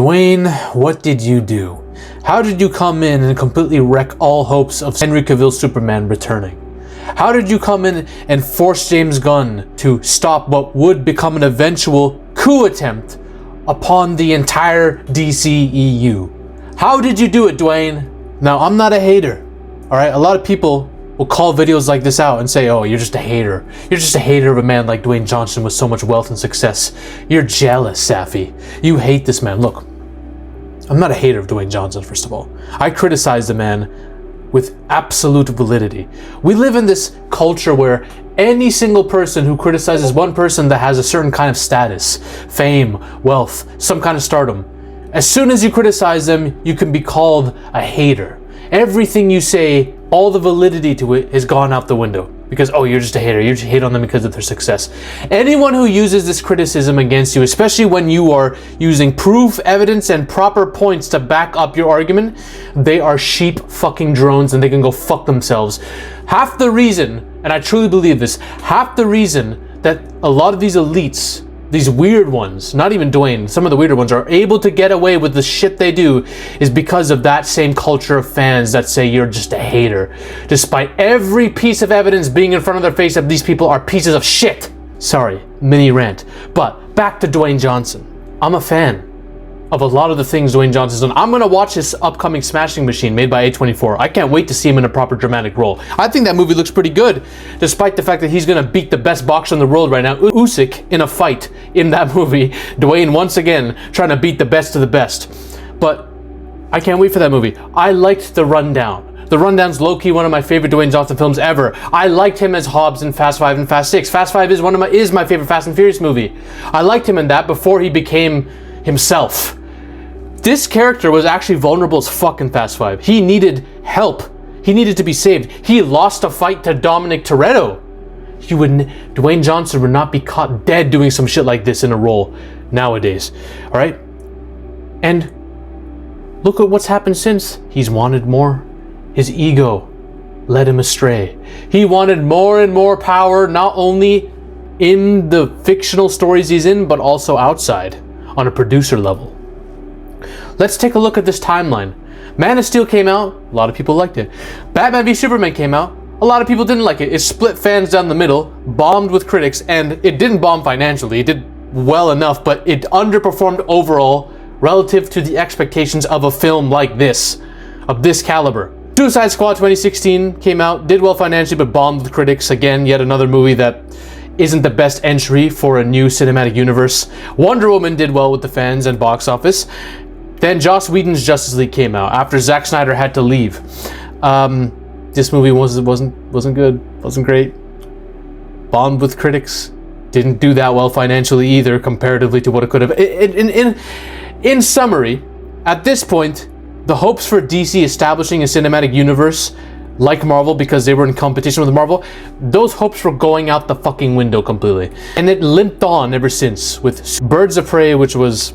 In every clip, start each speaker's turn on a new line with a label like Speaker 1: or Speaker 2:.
Speaker 1: Dwayne, what did you do? How did you come in and completely wreck all hopes of Henry Cavill's Superman returning? How did you come in and force James Gunn to stop what would become an eventual coup attempt upon the entire DCEU? How did you do it, Dwayne? Now, I'm not a hater, alright? A lot of people will call videos like this out and say, oh, you're just a hater. You're just a hater of a man like Dwayne Johnson with so much wealth and success. You're jealous, Safi. You hate this man. Look, I'm not a hater of Dwayne Johnson, first of all. I criticize the man with absolute validity. We live in this culture where any single person who criticizes one person that has a certain kind of status, fame, wealth, some kind of stardom, as soon as you criticize them, you can be called a hater. Everything you say, all the validity to it has gone out the window. Because, oh, you're just a hater. You just hate on them because of their success. Anyone who uses this criticism against you, especially when you are using proof, evidence, and proper points to back up your argument, they are sheep fucking drones and they can go fuck themselves. Half the reason, and I truly believe this, half the reason that a lot of these elites, these weird ones, not even Dwayne, some of the weirder ones, are able to get away with the shit they do is because of that same culture of fans that say you're just a hater, despite every piece of evidence being in front of their face that these people are pieces of shit. Sorry, mini rant. But back to Dwayne Johnson. I'm a fan of a lot of the things Dwayne Johnson's done. I'm gonna watch his upcoming Smashing Machine made by A24. I can't wait to see him in a proper dramatic role. I think that movie looks pretty good, despite the fact that he's gonna beat the best boxer in the world right now, Usyk, in a fight in that movie. Dwayne once again trying to beat the best of the best. But I can't wait for that movie. I liked The Rundown. The Rundown's low-key one of my favorite Dwayne Johnson films ever. I liked him as Hobbs in Fast 5 and Fast 6. Fast 5 is my favorite Fast and Furious movie. I liked him in that before he became himself. This character was actually vulnerable as fuck in Fast 5. He needed help. He needed to be saved. He lost a fight to Dominic Toretto. Dwayne Johnson would not be caught dead doing some shit like this in a role nowadays. Alright? And look at what's happened since. He's wanted more. His ego led him astray. He wanted more and more power, not only in the fictional stories he's in, but also outside, on a producer level. Let's take a look at this timeline. Man of Steel came out, a lot of people liked it. Batman v Superman came out, a lot of people didn't like it. It split fans down the middle, bombed with critics, and it didn't bomb financially. It did well enough, but it underperformed overall relative to the expectations of a film like this, of this caliber. Suicide Squad 2016 came out, did well financially, but bombed with critics. Again, yet another movie that isn't the best entry for a new cinematic universe. Wonder Woman did well with the fans and box office. Then Joss Whedon's Justice League came out after Zack Snyder had to leave. This movie wasn't good, wasn't great. Bombed with critics. Didn't do that well financially either, comparatively to what it could have. In summary, at this point, the hopes for DC establishing a cinematic universe like Marvel, because they were in competition with Marvel, those hopes were going out the fucking window completely. And it limped on ever since with Birds of Prey, which was...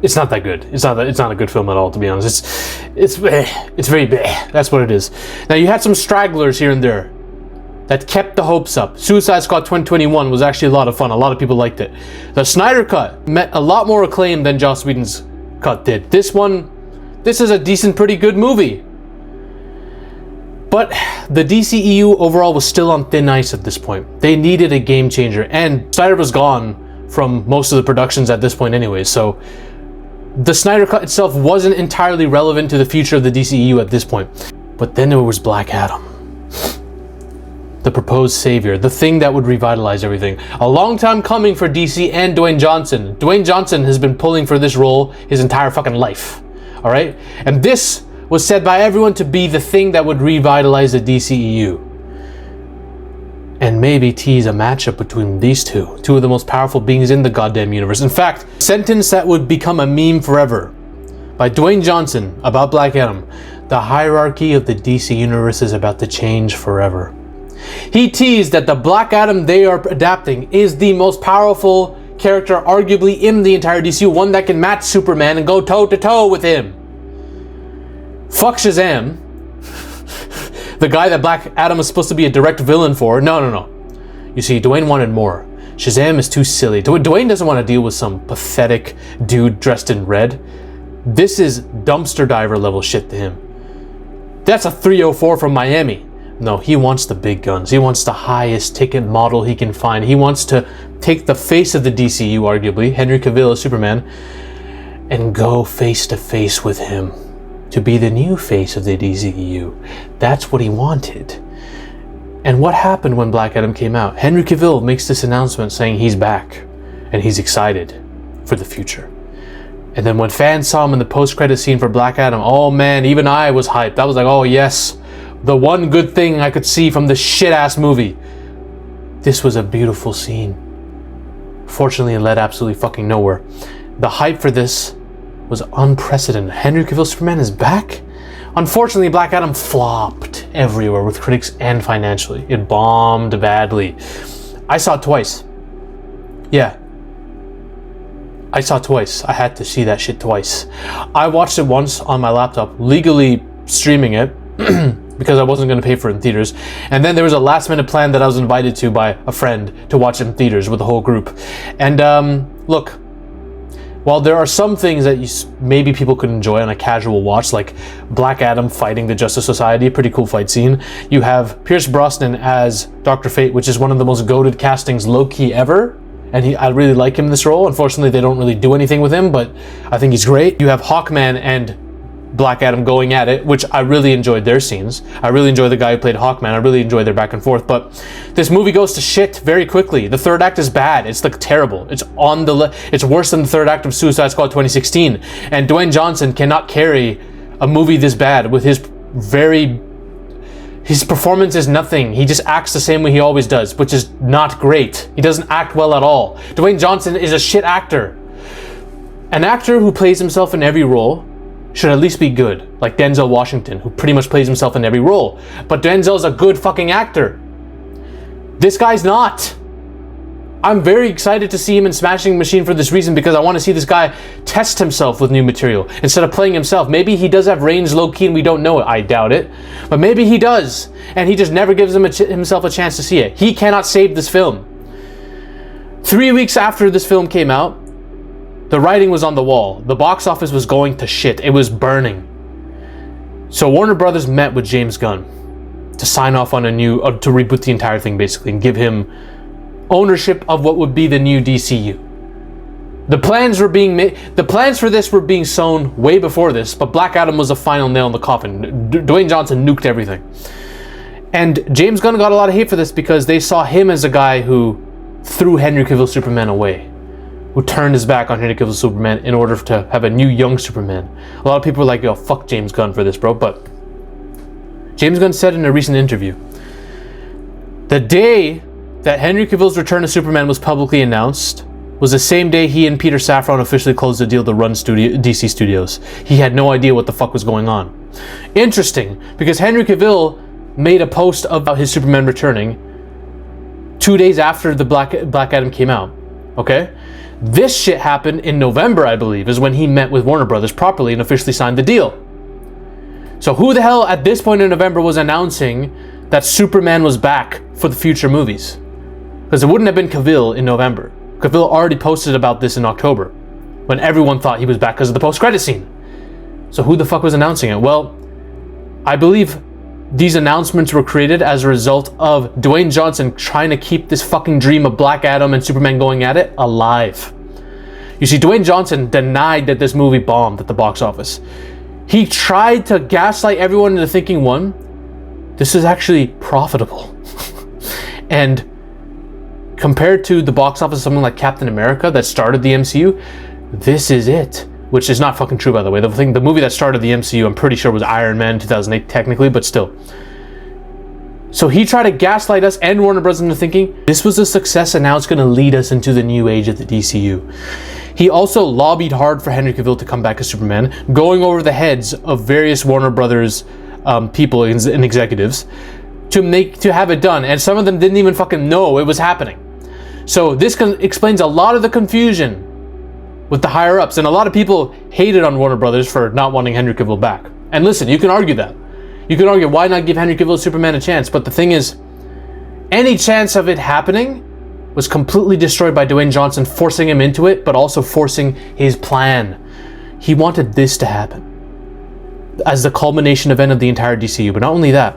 Speaker 1: It's not that good. It's not a good film at all, to be honest. It's very bleh. That's what it is. Now, you had some stragglers here and there that kept the hopes up. Suicide Squad 2021 was actually a lot of fun. A lot of people liked it. The Snyder Cut met a lot more acclaim than Joss Whedon's cut did. This is a decent, pretty good movie. But the DCEU overall was still on thin ice at this point. They needed a game changer, and Snyder was gone from most of the productions at this point anyway, so the Snyder Cut itself wasn't entirely relevant to the future of the DCEU at this point. But then there was Black Adam. The proposed savior, the thing that would revitalize everything. A long time coming for DC and Dwayne Johnson. Dwayne Johnson has been pulling for this role his entire fucking life. Alright? And this was said by everyone to be the thing that would revitalize the DCEU. And maybe tease a matchup between these two of the most powerful beings in the goddamn universe. In fact, a sentence that would become a meme forever by Dwayne Johnson about Black Adam: the hierarchy of the DC universe is about to change forever. He teased that the Black Adam they are adapting is the most powerful character arguably in the entire DCU, one that can match Superman and go toe to toe with him. Fuck Shazam, the guy that Black Adam was supposed to be a direct villain for. No. You see, Dwayne wanted more. Shazam is too silly. Dwayne doesn't want to deal with some pathetic dude dressed in red. This is dumpster diver level shit to him. That's a 304 from Miami. No, he wants the big guns. He wants the highest ticket model he can find. He wants to take the face of the DCU, arguably, Henry Cavill as Superman, and go face to face with him to be the new face of the DCEU. That's what he wanted. And what happened when Black Adam came out? Henry Cavill makes this announcement saying he's back and he's excited for the future. And then when fans saw him in the post-credit scene for Black Adam, oh man, even I was hyped. I was like, oh yes, the one good thing I could see from this shit-ass movie. This was a beautiful scene. Fortunately, it led absolutely fucking nowhere. The hype for this was unprecedented. Henry Cavill Superman is back? Unfortunately, Black Adam flopped everywhere with critics and financially. It bombed badly. I saw it twice. Yeah. I saw it twice. I had to see that shit twice. I watched it once on my laptop, legally streaming it, because I wasn't going to pay for it in theaters. And then there was a last minute plan that I was invited to by a friend to watch it in theaters with the whole group. And look, while there are some things that maybe people could enjoy on a casual watch, like Black Adam fighting the Justice Society, pretty cool fight scene. You have Pierce Brosnan as Dr. Fate, which is one of the most goated castings low-key ever. And I really like him in this role. Unfortunately, they don't really do anything with him, but I think he's great. You have Hawkman and Black Adam going at it, which I really enjoyed their scenes. I really enjoy the guy who played Hawkman. I really enjoy their back and forth, but this movie goes to shit very quickly. The third act is bad. It's like terrible. It's it's worse than the third act of Suicide Squad 2016. And Dwayne Johnson cannot carry a movie this bad with his performance is nothing. He just acts the same way he always does, which is not great. He doesn't act well at all. Dwayne Johnson is a shit actor. An actor who plays himself in every role should at least be good, like Denzel Washington, who pretty much plays himself in every role. But Denzel's a good fucking actor. This guy's not. I'm very excited to see him in Smashing Machine for this reason, because I want to see this guy test himself with new material instead of playing himself. Maybe he does have range low-key and we don't know it. I doubt it. But maybe he does. And he just never gives himself a chance to see it. He cannot save this film. 3 weeks after this film came out, the writing was on the wall. The box office was going to shit. It was burning. So Warner Brothers met with James Gunn to sign off on to reboot the entire thing basically and give him ownership of what would be the new DCU. The plans were being made. The plans for this were being sown way before this, but Black Adam was the final nail in the coffin. Dwayne Johnson nuked everything. And James Gunn got a lot of hate for this because they saw him as a guy who threw Henry Cavill Superman away, who turned his back on Henry Cavill Superman in order to have a new young Superman. A lot of people were like, yo, fuck James Gunn for this, bro. But James Gunn said in a recent interview, the day that Henry Cavill's return to Superman was publicly announced was the same day he and Peter Safran officially closed the deal to run DC Studios. He had no idea what the fuck was going on. Interesting, because Henry Cavill made a post about his Superman returning 2 days after the Black Adam came out. Okay? This shit happened in November, I believe, is when he met with Warner Brothers properly and officially signed the deal. So who the hell at this point in November was announcing that Superman was back for the future movies? Because it wouldn't have been Cavill in November. Cavill already posted about this in October, when everyone thought he was back because of the post-credit scene. So who the fuck was announcing it? Well, I believe these announcements were created as a result of Dwayne Johnson trying to keep this fucking dream of Black Adam and Superman going at it alive. You see, Dwayne Johnson denied that this movie bombed at the box office. He tried to gaslight everyone into thinking, one, this is actually profitable. And compared to the box office of something like Captain America that started the MCU, this is it. Which is not fucking true, by the way. The movie that started the MCU, I'm pretty sure was Iron Man 2008 technically, but still. So he tried to gaslight us and Warner Bros. Into thinking this was a success and now it's going to lead us into the new age of the DCU. He also lobbied hard for Henry Cavill to come back as Superman, going over the heads of various Warner Brothers people and executives to have it done. And some of them didn't even fucking know it was happening. So this explains a lot of the confusion with the higher ups, and a lot of people hated on Warner Brothers for not wanting Henry Cavill back. And listen, you can argue that. You can argue, why not give Henry Cavill Superman a chance? But the thing is, any chance of it happening was completely destroyed by Dwayne Johnson forcing him into it, but also forcing his plan. He wanted this to happen as the culmination event of the entire DCU. But not only that,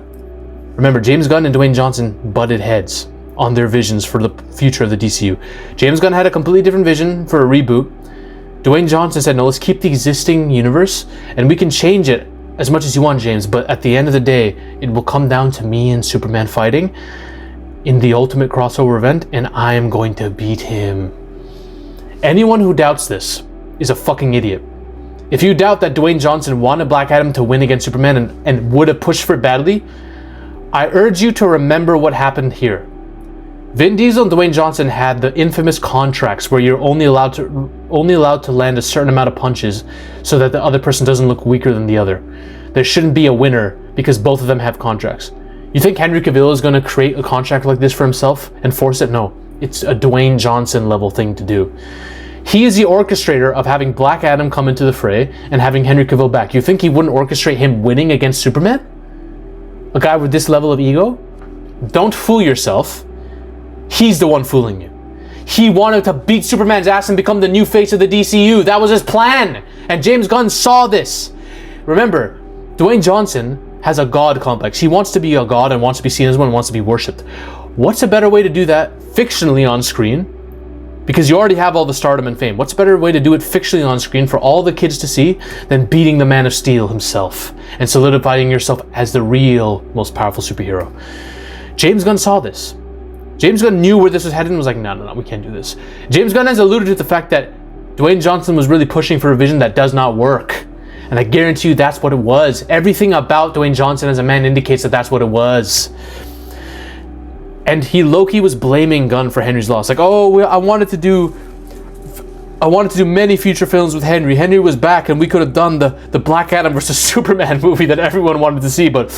Speaker 1: remember, James Gunn and Dwayne Johnson butted heads on their visions for the future of the DCU. James Gunn had a completely different vision for a reboot. Dwayne Johnson said, no, let's keep the existing universe and we can change it as much as you want, James, but at the end of the day, it will come down to me and Superman fighting in the ultimate crossover event, and I am going to beat him. Anyone who doubts this is a fucking idiot. If you doubt that Dwayne Johnson wanted Black Adam to win against Superman and would have pushed for it badly, I urge you to remember what happened here. Vin Diesel and Dwayne Johnson had the infamous contracts where you're only allowed to land a certain amount of punches so that the other person doesn't look weaker than the other. There shouldn't be a winner because both of them have contracts. You think Henry Cavill is going to create a contract like this for himself and force it? No, it's a Dwayne Johnson level thing to do. He is the orchestrator of having Black Adam come into the fray and having Henry Cavill back. You think he wouldn't orchestrate him winning against Superman? A guy with this level of ego? Don't fool yourself. He's the one fooling you. He wanted to beat Superman's ass and become the new face of the DCU. That was his plan. And James Gunn saw this. Remember, Dwayne Johnson has a god complex. He wants to be a god and wants to be seen as one and wants to be worshipped. What's a better way to do that fictionally on screen? Because you already have all the stardom and fame. What's a better way to do it fictionally on screen for all the kids to see than beating the Man of Steel himself and solidifying yourself as the real most powerful superhero? James Gunn saw this. James Gunn knew where this was headed and was like, no, we can't do this. James Gunn has alluded to the fact that Dwayne Johnson was really pushing for a vision that does not work. And I guarantee you that's what it was. Everything about Dwayne Johnson as a man indicates that that's what it was. And he low-key was blaming Gunn for Henry's loss. Like, oh, I wanted to do many future films with Henry. Henry was back and we could have done the Black Adam versus Superman movie that everyone wanted to see, but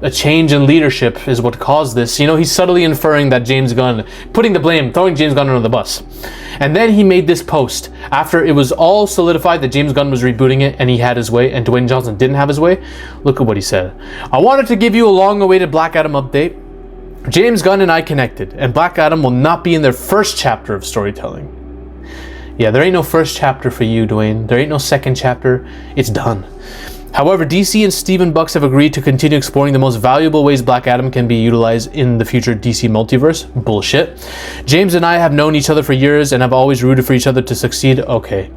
Speaker 1: a change in leadership is what caused this. You know, he's subtly inferring that James Gunn, putting the blame, throwing James Gunn under the bus. And then he made this post after it was all solidified that James Gunn was rebooting it and he had his way and Dwayne Johnson didn't have his way. Look at what he said. I wanted to give you a long-awaited Black Adam update. James Gunn and I connected, and Black Adam will not be in their first chapter of storytelling. Yeah, there ain't no first chapter for you, Dwayne. There ain't no second chapter. It's done. However, DC and Steven Bucks have agreed to continue exploring the most valuable ways Black Adam can be utilized in the future DC multiverse. Bullshit. James and I have known each other for years and have always rooted for each other to succeed. Okay.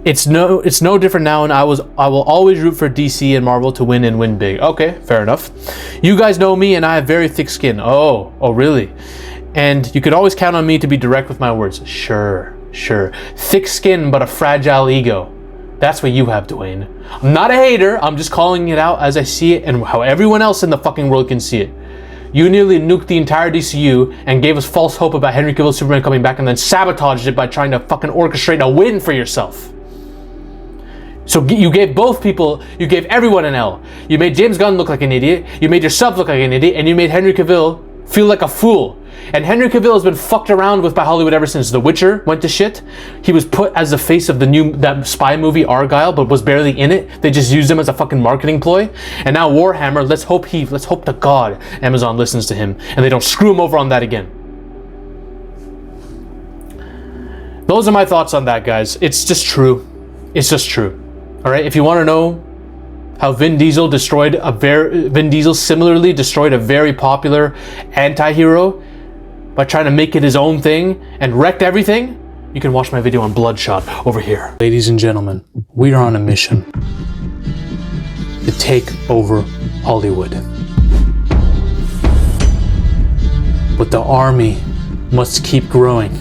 Speaker 1: It's no different now, and I will always root for DC and Marvel to win and win big. Okay, fair enough. You guys know me, and I have very thick skin. Oh, really? And you could always count on me to be direct with my words. Sure. Thick skin, but a fragile ego. That's what you have, Dwayne. I'm not a hater. I'm just calling it out as I see it and how everyone else in the fucking world can see it. You nearly nuked the entire DCU and gave us false hope about Henry Cavill Superman coming back and then sabotaged it by trying to fucking orchestrate a win for yourself. So you gave both people, you gave everyone an L. You made James Gunn look like an idiot, you made yourself look like an idiot, and you made Henry Cavill feel like a fool. And Henry Cavill has been fucked around with by Hollywood ever since The Witcher went to shit. He was put as the face of that spy movie Argyle, but was barely in it. They just used him as a fucking marketing ploy. And now Warhammer, let's hope to God Amazon listens to him and they don't screw him over on that again. Those are my thoughts on that, guys. It's just true. All right, if you want to know how Vin Diesel similarly destroyed a very popular anti-hero by trying to make it his own thing and wrecked everything, you can watch my video on Bloodshot over here. Ladies and gentlemen, we are on a mission to take over Hollywood. But the army must keep growing.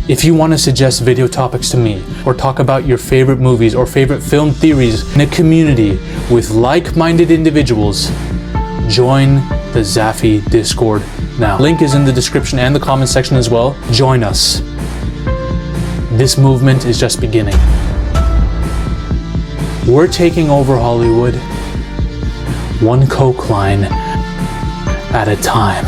Speaker 1: If you want to suggest video topics to me or talk about your favorite movies or favorite film theories in a community with like-minded individuals, join the Zafy Discord now. Link is in the description and the comment section as well. Join us. This movement is just beginning. We're taking over Hollywood, one coke line at a time.